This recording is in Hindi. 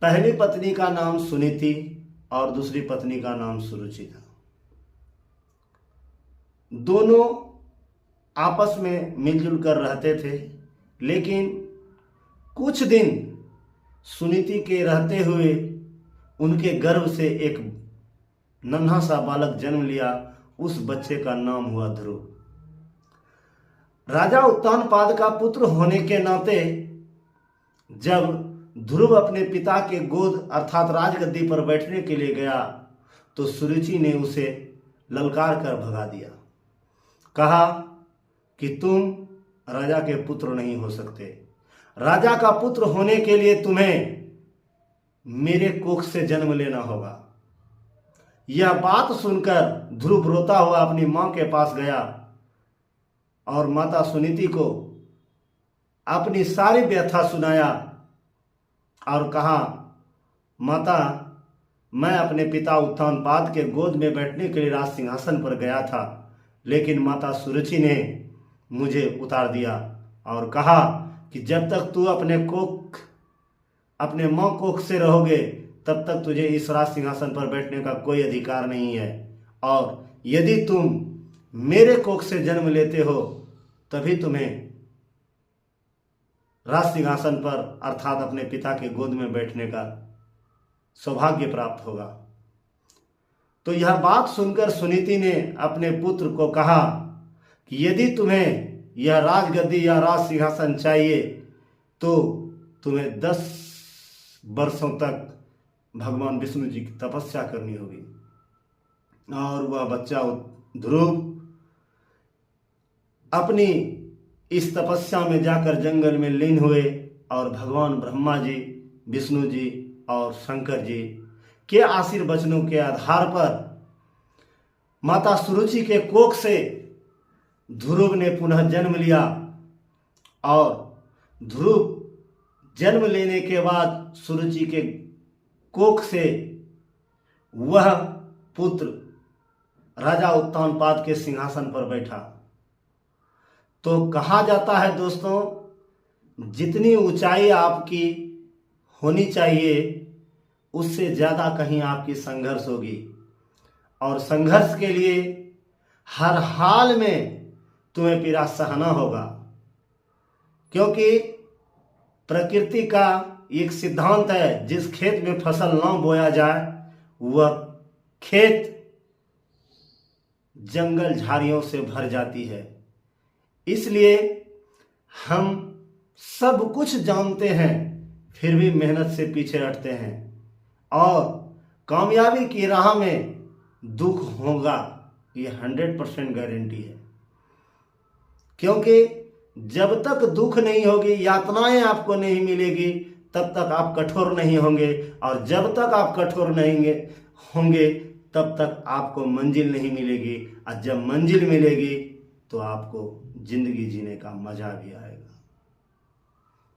पहली पत्नी का नाम सुनीति और दूसरी पत्नी का नाम सुरुचि था। दोनों आपस में मिलजुल कर रहते थे, लेकिन कुछ दिन सुनीति के रहते हुए उनके गर्भ से एक नन्हा सा बालक जन्म लिया। उस बच्चे का नाम हुआ ध्रुव। राजा उत्तानपाद का पुत्र होने के नाते जब ध्रुव अपने पिता के गोद अर्थात राजगद्दी पर बैठने के लिए गया तो सुरुचि ने उसे ललकार कर भगा दिया। कहा कि तुम राजा के पुत्र नहीं हो सकते। राजा का पुत्र होने के लिए तुम्हें मेरे कोख से जन्म लेना होगा। यह बात सुनकर ध्रुव रोता हुआ अपनी मां के पास गया और माता सुनीति को अपनी सारी व्यथा सुनाया और कहा, माता, मैं अपने पिता उत्तानपाद के गोद में बैठने के लिए राज सिंहासन पर गया था, लेकिन माता सुरुचि ने मुझे उतार दिया और कहा कि जब तक तू अपने मां कोख से रहोगे तब तक तुझे इस राज सिंहासन पर बैठने का कोई अधिकार नहीं है, और यदि तुम मेरे कोख से जन्म लेते हो तभी तुम्हें राज सिंहासन पर अर्थात अपने पिता के गोद में बैठने का सौभाग्य प्राप्त होगा। तो यह बात सुनकर सुनीति ने अपने पुत्र को कहा कि यदि तुम्हें यह राजगद्दी या राज सिंहासन चाहिए तो तुम्हें 10 वर्षों तक भगवान विष्णु जी की तपस्या करनी होगी। और वह बच्चा ध्रुव अपनी इस तपस्या में जाकर जंगल में लीन हुए और भगवान ब्रह्मा जी, विष्णु जी और शंकर जी के आशीर्वचनों के आधार पर माता सुरुचि के कोख से ध्रुव ने पुनः जन्म लिया। और ध्रुव जन्म लेने के बाद सुरुचि के कोख से वह पुत्र राजा उत्तानपाद के सिंहासन पर बैठा। तो कहा जाता है दोस्तों, जितनी ऊंचाई आपकी होनी चाहिए उससे ज़्यादा कहीं आपकी संघर्ष होगी, और संघर्ष के लिए हर हाल में तुम्हें पीड़ा सहना होगा, क्योंकि प्रकृति का एक सिद्धांत है, जिस खेत में फसल ना बोया जाए वह खेत जंगल झाड़ियों से भर जाती है। इसलिए हम सब कुछ जानते हैं फिर भी मेहनत से पीछे हटते हैं, और कामयाबी की राह में दुख होगा, ये 100% गारंटी है। क्योंकि जब तक दुख नहीं होगी, यातनाएं आपको नहीं मिलेगी, तब तक आप कठोर नहीं होंगे, और जब तक आप कठोर नहीं होंगे तब तक आपको मंजिल नहीं मिलेगी, और जब मंजिल मिलेगी तो आपको जिंदगी जीने का मजा भी आएगा।